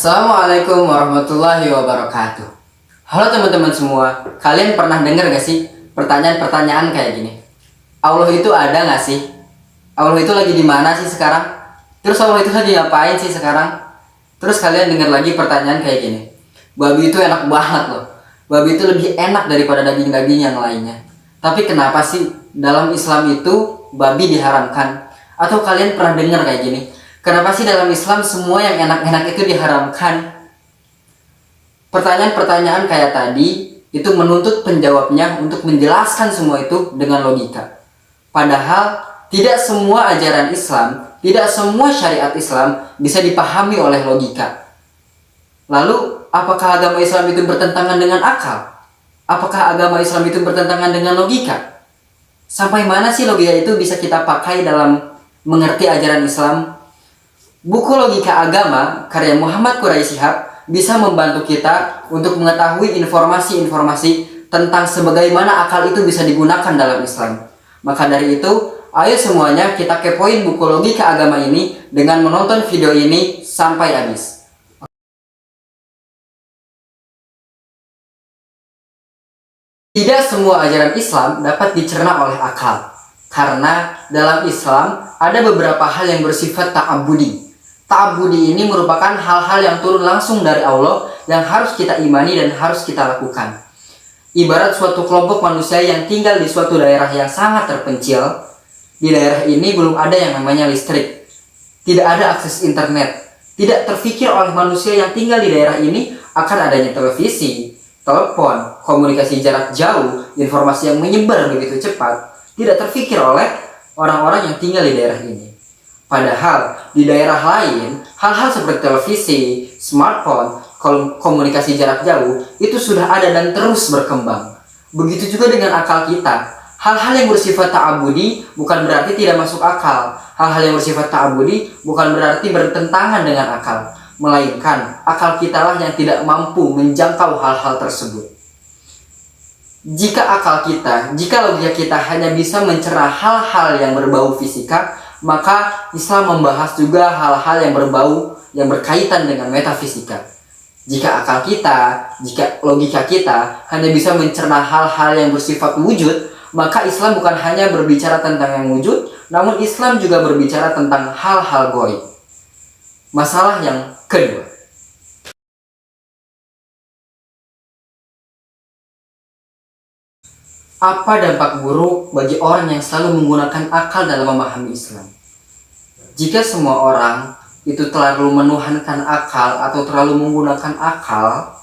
Assalamualaikum warahmatullahi wabarakatuh. Halo teman-teman semua, kalian pernah dengar gak sih pertanyaan-pertanyaan kayak gini? Allah itu ada gak sih? Allah itu lagi di mana sih sekarang? Terus Allah itu lagi ngapain sih sekarang? Terus kalian dengar lagi pertanyaan kayak gini. Babi itu enak banget loh. Babi itu lebih enak daripada daging-daging yang lainnya. Tapi kenapa sih dalam Islam itu babi diharamkan? Atau kalian pernah dengar kayak gini? Kenapa sih dalam Islam semua yang enak-enak itu diharamkan? Pertanyaan-pertanyaan kayak tadi itu menuntut penjawabnya untuk menjelaskan semua itu dengan logika. Padahal tidak semua ajaran Islam, tidak semua syariat Islam bisa dipahami oleh logika. Lalu, apakah agama Islam itu bertentangan dengan akal? Apakah agama Islam itu bertentangan dengan logika? Sampai mana sih logika itu bisa kita pakai dalam mengerti ajaran Islam? Buku Logika Agama karya Muhammad Quraish Shihab bisa membantu kita untuk mengetahui informasi-informasi tentang sebagaimana akal itu bisa digunakan dalam Islam. Maka dari itu, ayo semuanya kita kepoin buku Logika Agama ini dengan menonton video ini sampai habis. Tidak semua ajaran Islam dapat dicerna oleh akal, karena dalam Islam ada beberapa hal yang bersifat ta'abudi. Ta'abudi ini merupakan hal-hal yang turun langsung dari Allah yang harus kita imani dan harus kita lakukan. Ibarat suatu kelompok manusia yang tinggal di suatu daerah yang sangat terpencil. Di daerah ini belum ada yang namanya listrik, tidak ada akses internet. Tidak terfikir oleh manusia yang tinggal di daerah ini akan adanya televisi, telepon, komunikasi jarak jauh, informasi yang menyebar begitu cepat. Tidak terfikir oleh orang-orang yang tinggal di daerah ini. Padahal di daerah lain, hal-hal seperti televisi, smartphone, komunikasi jarak jauh itu sudah ada dan terus berkembang. Begitu juga dengan akal kita. Hal-hal yang bersifat ta'abudi bukan berarti tidak masuk akal. Hal-hal yang bersifat ta'abudi bukan berarti bertentangan dengan akal. Melainkan akal kita lah yang tidak mampu menjangkau hal-hal tersebut. Jika akal kita, jika logika kita hanya bisa mencerna hal-hal yang berbau fisika, maka Islam membahas juga hal-hal yang berbau, yang berkaitan dengan metafisika. Jika akal kita, jika logika kita hanya bisa mencerna hal-hal yang bersifat wujud, maka Islam bukan hanya berbicara tentang yang wujud, namun Islam juga berbicara tentang hal-hal gaib. Masalah yang kedua. Apa dampak buruk bagi orang yang selalu menggunakan akal dalam memahami Islam? Jika semua orang itu terlalu menuhankan akal atau terlalu menggunakan akal,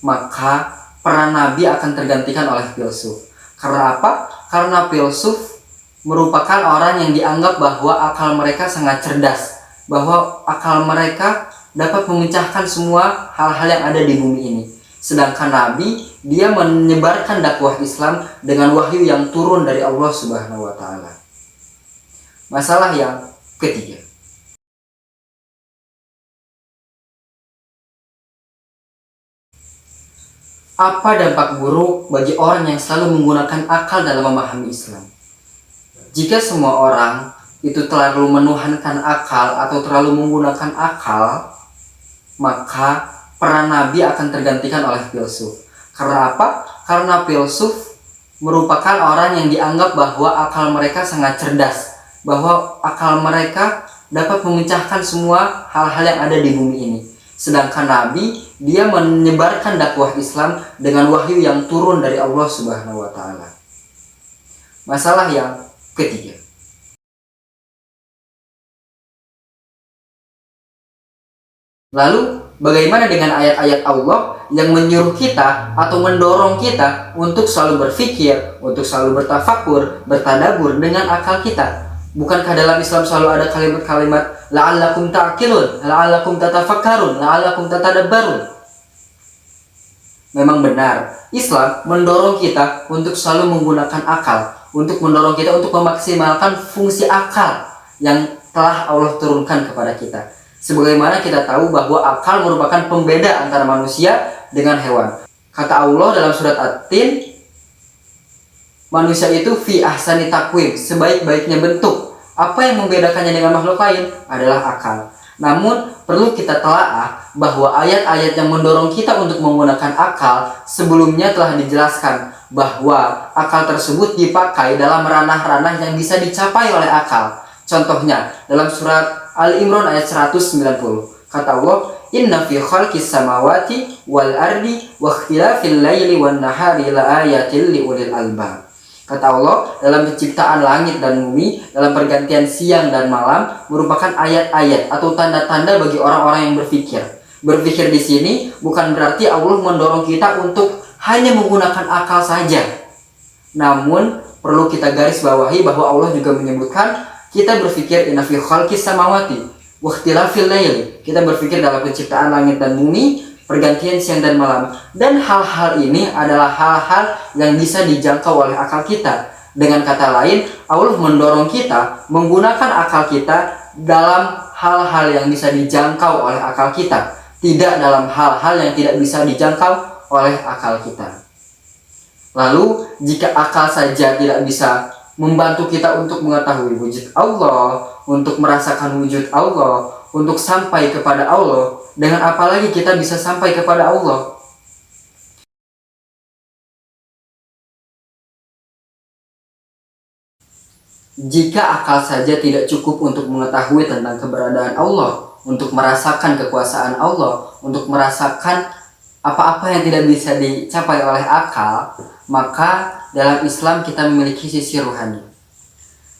maka peran Nabi akan tergantikan oleh filsuf. Karena apa? Karena filsuf merupakan orang yang dianggap bahwa akal mereka sangat cerdas, bahwa akal mereka dapat memecahkan semua hal-hal yang ada di bumi ini. Sedangkan Nabi, dia menyebarkan dakwah Islam dengan wahyu yang turun dari Allah Subhanahu wa taala. Masalah yang ketiga. Apa dampak buruk bagi orang yang selalu menggunakan akal dalam memahami Islam? Jika semua orang itu terlalu menuhankan akal atau terlalu menggunakan akal, maka peran Nabi akan tergantikan oleh filsuf. Karena apa? Karena filsuf merupakan orang yang dianggap bahwa akal mereka sangat cerdas, bahwa akal mereka dapat memecahkan semua hal-hal yang ada di bumi ini. Sedangkan Nabi, dia menyebarkan dakwah Islam dengan wahyu yang turun dari Allah Subhanahu wa taala. Masalah yang ketiga. Lalu, bagaimana dengan ayat-ayat Allah yang menyuruh kita atau mendorong kita untuk selalu berpikir, untuk selalu bertafakur, bertadabbur dengan akal kita? Bukankah dalam Islam selalu ada kalimat-kalimat la'allakum ta'qilun, la'allakum tatafakkarun, la'allakum tatadabbarun? Memang benar, Islam mendorong kita untuk selalu menggunakan akal, untuk mendorong kita untuk memaksimalkan fungsi akal yang telah Allah turunkan kepada kita. Sebagaimana kita tahu bahwa akal merupakan pembeda antara manusia dengan hewan. Kata Allah dalam surat At-Tin, manusia itu fi ahsani taqwim, sebaik-baiknya bentuk. Apa yang membedakannya dengan makhluk lain adalah akal. Namun perlu kita telaah bahwa ayat-ayat yang mendorong kita untuk menggunakan akal sebelumnya telah dijelaskan bahwa akal tersebut dipakai dalam ranah-ranah yang bisa dicapai oleh akal. Contohnya dalam surat Al-Imran ayat 190. Kata Allah, "Inna fi khalqis samawati wal ardi wa ikhtilafil laili wan nahari laayatil liulil albab." Kata Allah, dalam penciptaan langit dan bumi, dalam pergantian siang dan malam merupakan ayat-ayat atau tanda-tanda bagi orang-orang yang berpikir. Berpikir di sini bukan berarti Allah mendorong kita untuk hanya menggunakan akal saja. Namun perlu kita garis bawahi bahwa Allah juga menyebutkan kita berpikir inna fi khalqis samawati wa ikhtilafil lail. Kita berpikir dalam penciptaan langit dan bumi, pergantian siang dan malam. Dan hal-hal ini adalah hal-hal yang bisa dijangkau oleh akal kita. Dengan kata lain, Allah mendorong kita menggunakan akal kita dalam hal-hal yang bisa dijangkau oleh akal kita, tidak dalam hal-hal yang tidak bisa dijangkau oleh akal kita. Lalu, jika akal saja tidak bisa membantu kita untuk mengetahui wujud Allah, untuk merasakan wujud Allah, untuk sampai kepada Allah, dengan apa lagi kita bisa sampai kepada Allah? Jika akal saja tidak cukup untuk mengetahui tentang keberadaan Allah, untuk merasakan kekuasaan Allah, untuk merasakan apa-apa yang tidak bisa dicapai oleh akal, maka dalam Islam kita memiliki sisi rohani.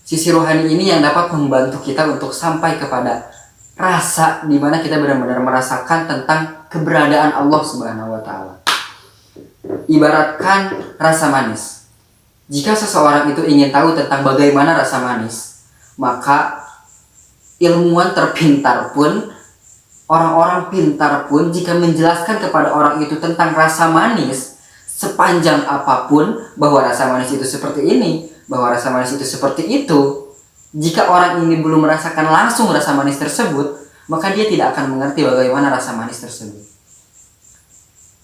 Sisi rohani ini yang dapat membantu kita untuk sampai kepada rasa di mana kita benar-benar merasakan tentang keberadaan Allah Subhanahu wa taala. Ibaratkan rasa manis. Jika seseorang itu ingin tahu tentang bagaimana rasa manis, maka ilmuwan terpintar pun, orang-orang pintar pun jika menjelaskan kepada orang itu tentang rasa manis sepanjang apapun, bahwa rasa manis itu seperti ini, bahwa rasa manis itu seperti itu, jika orang ini belum merasakan langsung rasa manis tersebut, maka dia tidak akan mengerti bagaimana rasa manis tersebut.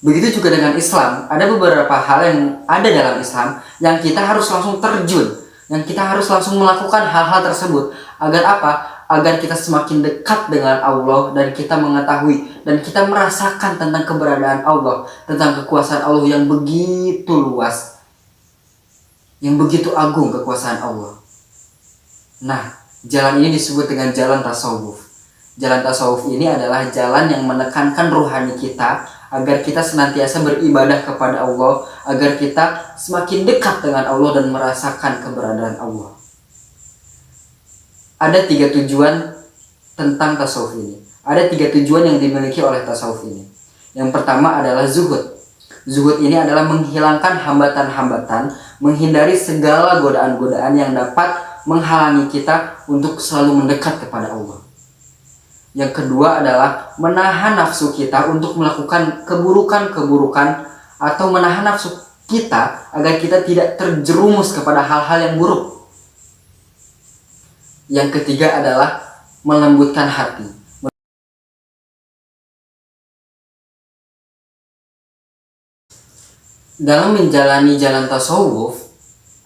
Begitu juga dengan Islam, ada beberapa hal yang ada dalam Islam yang kita harus langsung terjun, yang kita harus langsung melakukan hal-hal tersebut. Agar apa? Agar kita semakin dekat dengan Allah dan kita mengetahui dan kita merasakan tentang keberadaan Allah, tentang kekuasaan Allah yang begitu luas, yang begitu agung kekuasaan Allah. Nah, jalan ini disebut dengan jalan tasawuf. Jalan tasawuf ini adalah jalan yang menekankan rohani kita agar kita senantiasa beribadah kepada Allah, agar kita semakin dekat dengan Allah dan merasakan keberadaan Allah. Ada 3 tujuan tentang tasawuf ini. Ada 3 tujuan yang dimiliki oleh tasawuf ini. Yang pertama adalah zuhud. Zuhud ini adalah menghilangkan hambatan-hambatan, menghindari segala godaan-godaan yang dapat menghalangi kita untuk selalu mendekat kepada Allah. Yang kedua adalah menahan nafsu kita untuk melakukan keburukan-keburukan, atau menahan nafsu kita agar kita tidak terjerumus kepada hal-hal yang buruk. Yang ketiga adalah melembutkan hati. Dalam menjalani jalan tasawuf,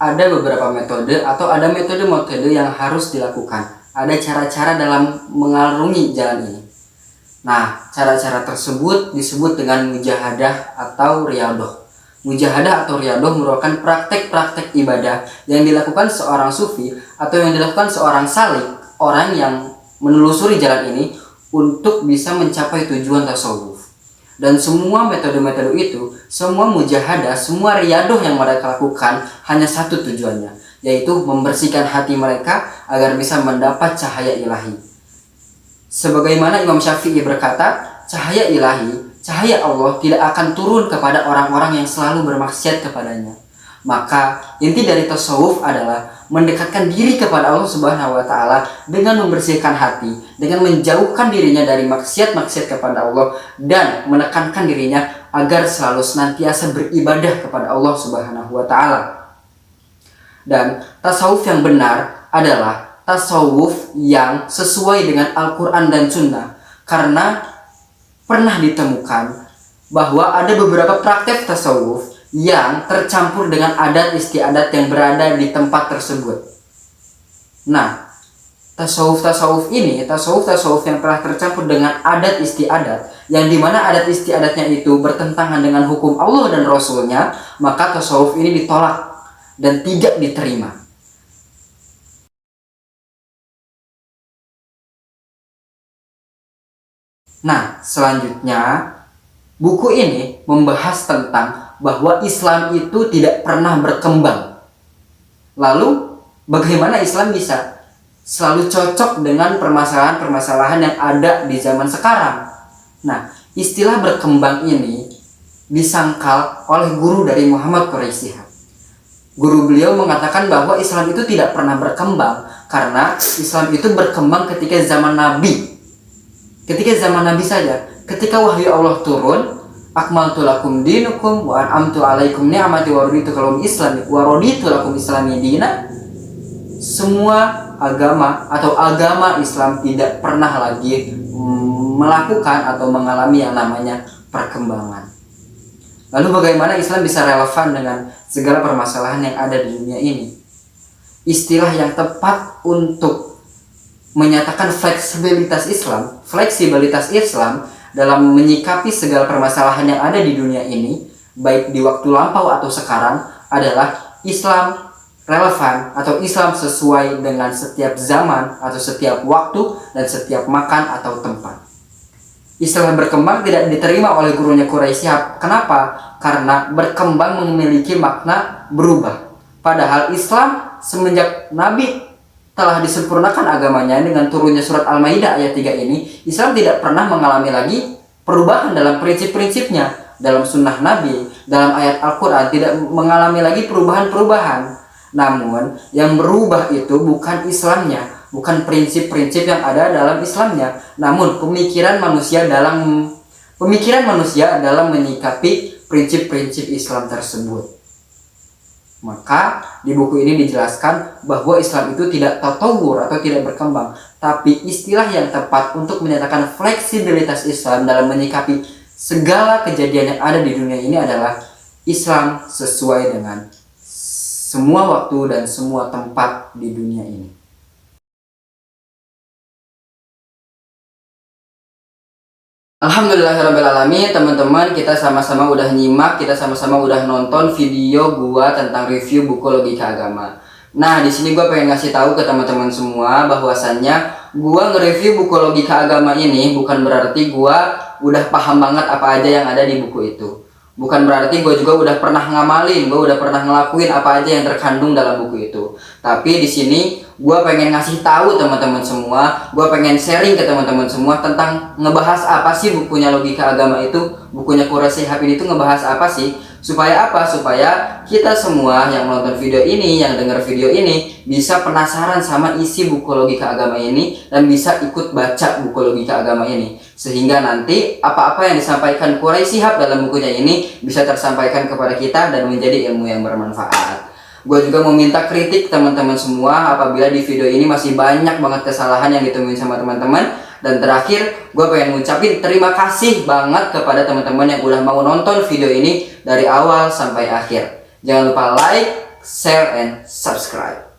ada beberapa metode atau ada metode-metode yang harus dilakukan. Ada cara-cara dalam mengarungi jalan ini. Nah, cara-cara tersebut disebut dengan mujahadah atau riyadah. Mujahadah atau riyadah merupakan praktek-praktek ibadah yang dilakukan seorang sufi atau yang dilakukan seorang salik, orang yang menelusuri jalan ini untuk bisa mencapai tujuan tasawuf. Dan semua metode-metode itu, semua mujahadah, semua riyadah yang mereka lakukan hanya satu tujuannya, yaitu membersihkan hati mereka agar bisa mendapat cahaya ilahi. Sebagaimana Imam Syafi'i berkata, cahaya ilahi, cahaya Allah tidak akan turun kepada orang-orang yang selalu bermaksiat kepadanya. Maka inti dari tasawuf adalah mendekatkan diri kepada Allah Subhanahu wa taala dengan membersihkan hati, dengan menjauhkan dirinya dari maksiat-maksiat kepada Allah, dan menekankan dirinya agar selalu senantiasa beribadah kepada Allah Subhanahu wa taala. Dan tasawuf yang benar adalah tasawuf yang sesuai dengan Al-Quran dan Sunnah, karena pernah ditemukan bahwa ada beberapa praktek tasawuf yang tercampur dengan adat istiadat yang berada di tempat tersebut. Nah, Tasawuf yang telah tercampur dengan adat istiadat, yang dimana adat istiadatnya itu bertentangan dengan hukum Allah dan Rasulnya, maka tasawuf ini ditolak dan tidak diterima. Nah, selanjutnya buku ini membahas tentang bahwa Islam itu tidak pernah berkembang. Lalu, bagaimana Islam bisa selalu cocok dengan permasalahan-permasalahan yang ada di zaman sekarang? Nah, istilah berkembang ini disangkal oleh guru dari Muhammad Quraisy Shihab. Guru beliau mengatakan bahwa Islam itu tidak pernah berkembang karena Islam itu berkembang ketika zaman Nabi. Ketika zaman Nabi saja, ketika wahyu Allah turun, akmaltu lakum dinukum wa an'amtu alaikum ni'mati wa raditu lakum islami dina. Semua agama atau agama Islam tidak pernah lagi melakukan atau mengalami yang namanya perkembangan. Lalu bagaimana Islam bisa relevan dengan segala permasalahan yang ada di dunia ini? Istilah yang tepat untuk menyatakan fleksibilitas Islam dalam menyikapi segala permasalahan yang ada di dunia ini, baik di waktu lampau atau sekarang, adalah Islam relevan atau Islam sesuai dengan setiap zaman atau setiap waktu dan setiap makan atau tempat. Istilah berkembang tidak diterima oleh gurunya Quraisy Shihab. Kenapa? Karena berkembang memiliki makna berubah. Padahal Islam semenjak Nabi telah disempurnakan agamanya dengan turunnya surat Al-Maidah ayat 3 ini, Islam tidak pernah mengalami lagi perubahan dalam prinsip-prinsipnya. Dalam sunnah Nabi, dalam ayat Al-Quran tidak mengalami lagi perubahan-perubahan. Namun yang berubah itu bukan Islamnya, bukan prinsip-prinsip yang ada dalam Islamnya, namun pemikiran manusia dalam menyikapi prinsip-prinsip Islam tersebut. Maka di buku ini dijelaskan bahwa Islam itu tidak tatawur atau tidak berkembang, tapi istilah yang tepat untuk menyatakan fleksibilitas Islam dalam menyikapi segala kejadian yang ada di dunia ini adalah Islam sesuai dengan semua waktu dan semua tempat di dunia ini. Alhamdulillahirrabbilalamin, teman-teman, kita sama-sama udah nyimak, kita sama-sama udah nonton video gua tentang review buku logika agama. Nah, di sini gua pengen ngasih tahu ke teman-teman semua bahwasannya gua nge-review buku logika agama ini bukan berarti gua udah paham banget apa aja yang ada di buku itu. Bukan berarti gue juga udah pernah ngamalin, gue udah pernah ngelakuin apa aja yang terkandung dalam buku itu. Tapi di sini gue pengen ngasih tahu teman-teman semua, gue pengen sharing ke teman-teman semua tentang ngebahas apa sih bukunya logika agama itu, bukunya Quraisy Shihab ini tuh ngebahas apa sih? Supaya apa? Supaya kita semua yang nonton video ini, yang denger video ini bisa penasaran sama isi buku logika agama ini dan bisa ikut baca buku logika agama ini. Sehingga nanti apa-apa yang disampaikan Quraisy Shihab dalam bukunya ini bisa tersampaikan kepada kita dan menjadi ilmu yang bermanfaat. Gue juga meminta kritik teman-teman semua apabila di video ini masih banyak banget kesalahan yang ditemuin sama teman-teman. Dan terakhir, gue pengen ngucapin terima kasih banget kepada teman-teman yang udah mau nonton video ini dari awal sampai akhir. Jangan lupa like, share, and subscribe.